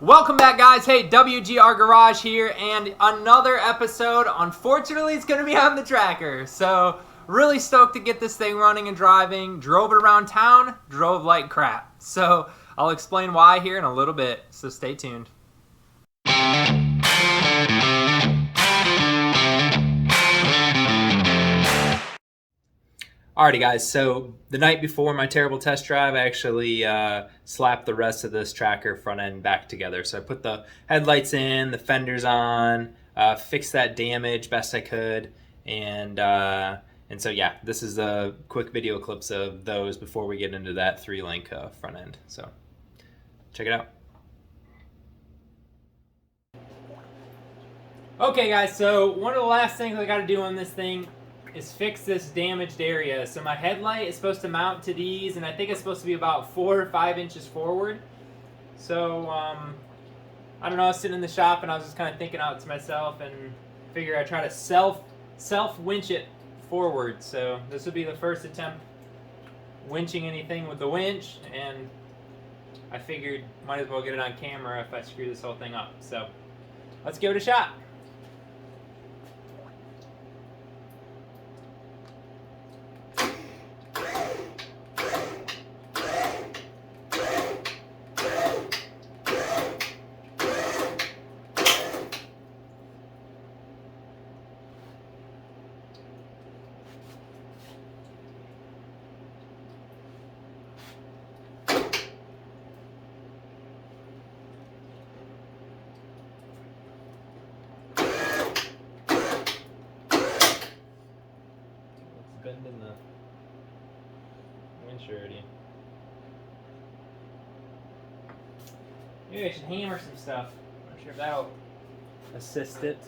Welcome back, guys. Hey, WGR Garage here, and another episode. Unfortunately, it's going to be on the tracker. So, really stoked to get this thing running and driving. Drove it around town, drove like crap. So, I'll explain why here in a little bit. So, stay tuned. Alrighty, guys, so the night before my terrible test drive, I actually slapped the rest of this tracker front end back together. So I put the headlights in, the fenders on, fixed that damage best I could, and so yeah, this is a quick video clips of those before we get into that 3-link front end. So check it out. Okay, guys, so one of the last things I got to do on this thing is fix this damaged area. So my headlight is supposed to mount to these, and I think it's supposed to be about 4 or 5 inches forward. So I don't know, I was sitting in the shop and I was just kind of thinking out to myself and figure I'd try to self winch it forward. So this would be the first attempt winching anything with the winch, and I figured might as well get it on camera if I screw this whole thing up. So let's give it a shot. Bending the winch already. Maybe I should hammer some stuff. I'm not sure if that'll assist it.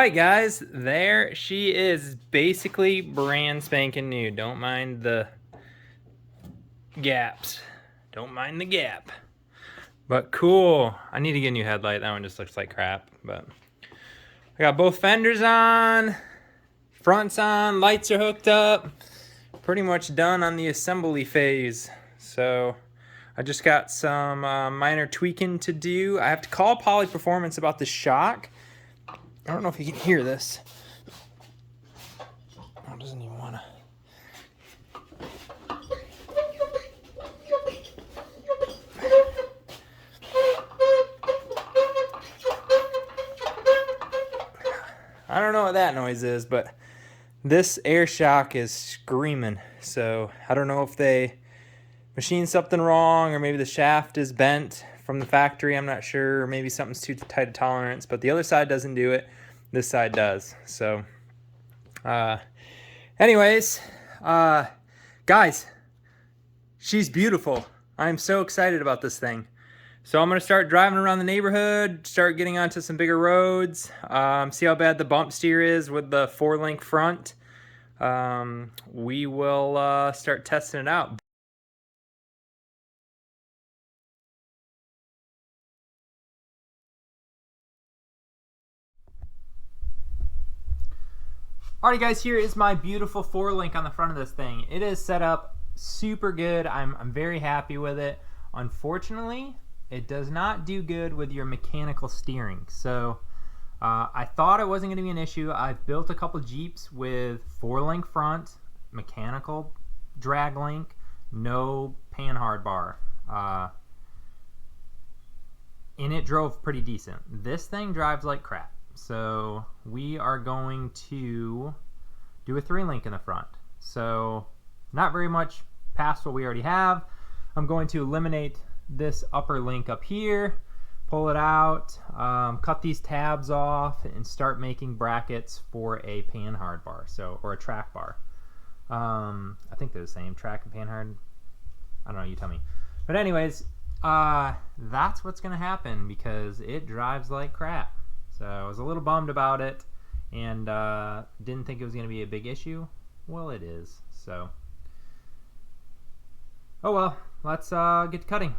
right, guys, there she is, basically brand spanking new. Don't mind the gaps. Don't mind the gap. But cool. I need to get a new headlight. That one just looks like crap. But I got both fenders on, fronts on, lights are hooked up. Pretty much done on the assembly phase. So I just got some minor tweaking to do. I have to call Poly Performance about the shock. I don't know if you can hear this. Oh, it doesn't even want to. I don't know what that noise is, but this air shock is screaming. So I don't know if they machined something wrong, or maybe the shaft is bent from the factory. I'm not sure. Or maybe something's too tight a tolerance, but the other side doesn't do it. This side does. So anyways, guys, she's beautiful. I'm so excited about this thing. So I'm going to start driving around the neighborhood, start getting onto some bigger roads, see how bad the bump steer is with the 4-link front. We will start testing it out. Alright guys, here is my beautiful 4-link on the front of this thing. It is set up super good. I'm very happy with it. Unfortunately, it does not do good with your mechanical steering. So I thought it wasn't going to be an issue. I've built a couple Jeeps with 4-link front, mechanical drag link, no panhard bar. And it drove pretty decent. This thing drives like crap. So we are going to do a 3-link in the front. So not very much past what we already have. I'm going to eliminate this upper link up here, pull it out, cut these tabs off, and start making brackets for a panhard bar, or a track bar. I think they're the same, track and panhard. I don't know, you tell me. But anyways, that's what's gonna happen because it drives like crap. So I was a little bummed about it and didn't think it was gonna be a big issue. Well, it is. So, oh well, let's get to cutting.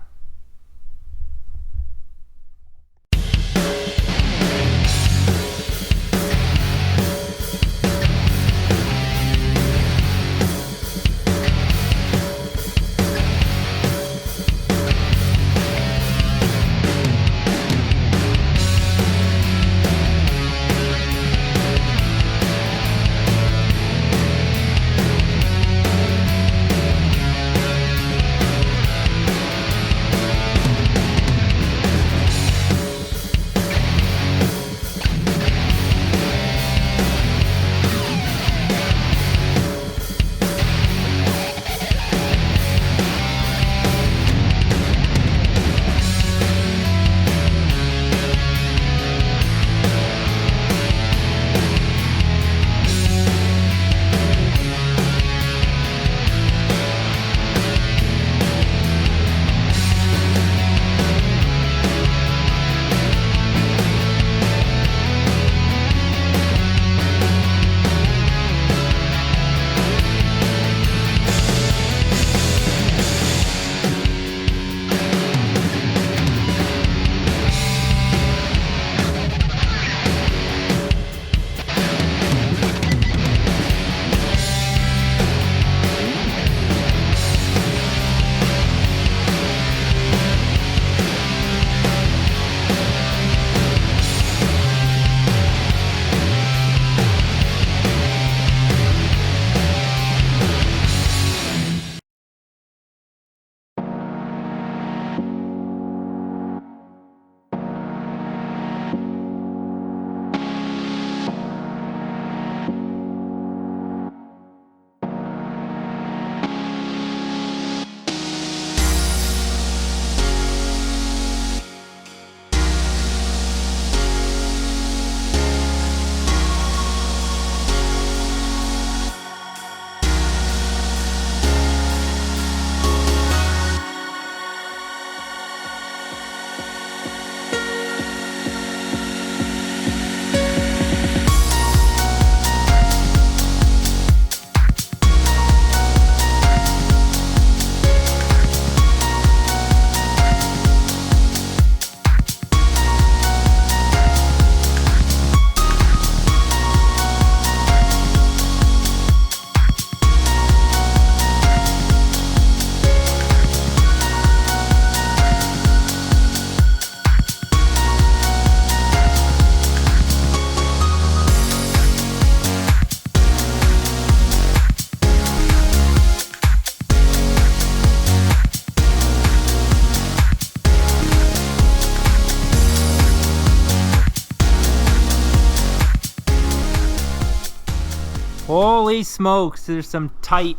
Holy smokes, there's some tight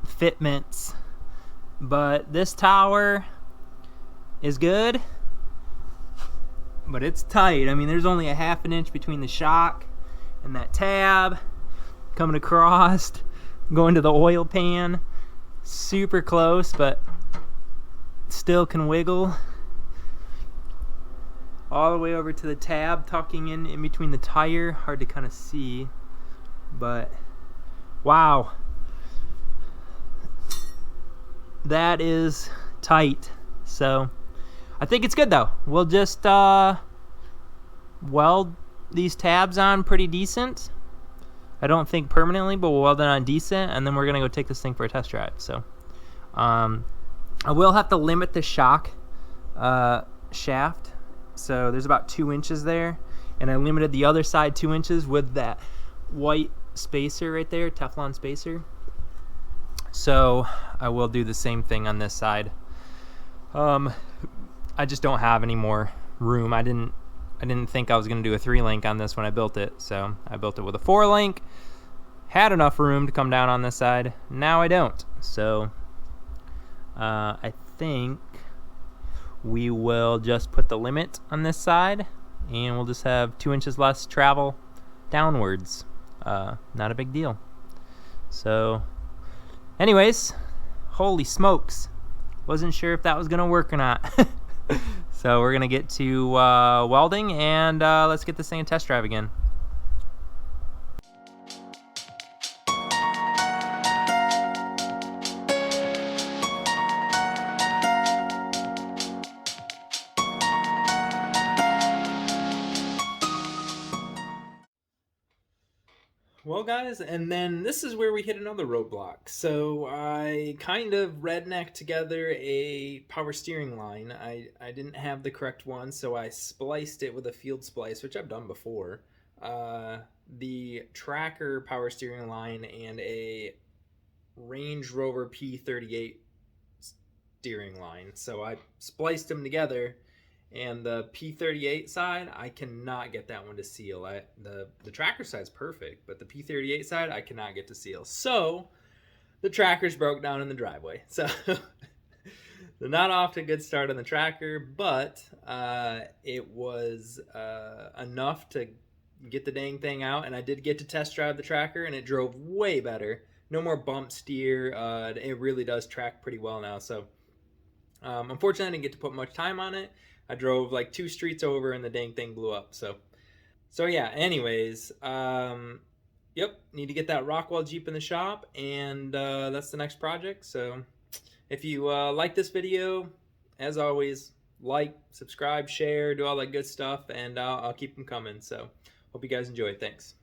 fitments. But this tower is good, but it's tight. I mean, there's only a ½ an inch between the shock and that tab coming across, going to the oil pan. Super close, but still can wiggle. All the way over to the tab, tucking in between the tire. Hard to kind of see, but wow. That is tight. So I think it's good though. We'll just weld these tabs on pretty decent. I don't think permanently, but we'll weld it on decent, and then we're gonna go take this thing for a test drive. So I will have to limit the shock shaft. So there's about 2 inches there, and I limited the other side 2 inches with that white spacer right there, Teflon spacer. So I will do the same thing on this side. I just don't have any more room. I didn't think I was going to do a 3-link on this when I built it, so I built it with a 4-link. Had enough room to come down on this side. Now I don't. So I think we will just put the limit on this side, and we'll just have 2 inches less travel downwards. Not a big deal. So anyways, holy smokes. Wasn't sure if that was going to work or not. So we're going to get to welding, and let's get this thing a test drive again. Well guys, and then this is where we hit another roadblock. So I kind of rednecked together a power steering line. I didn't have the correct one, so I spliced it with a field splice, which I've done before. The tracker power steering line and a Range Rover P38 steering line. So I spliced them together. And the P38 side, I cannot get that one to seal. The tracker side's perfect, but the P38 side, I cannot get to seal. So the tracker's broke down in the driveway. So they're not off to a good start on the tracker, but it was enough to get the dang thing out. And I did get to test drive the tracker, and it drove way better. No more bump steer. It really does track pretty well now. So unfortunately, I didn't get to put much time on it. I drove like 2 streets over and the dang thing blew up. So yeah, anyways, yep, need to get that Rockwell Jeep in the shop, and that's the next project. So if you like this video, as always, like, subscribe, share, do all that good stuff, and I'll keep them coming. So hope you guys enjoy it. Thanks.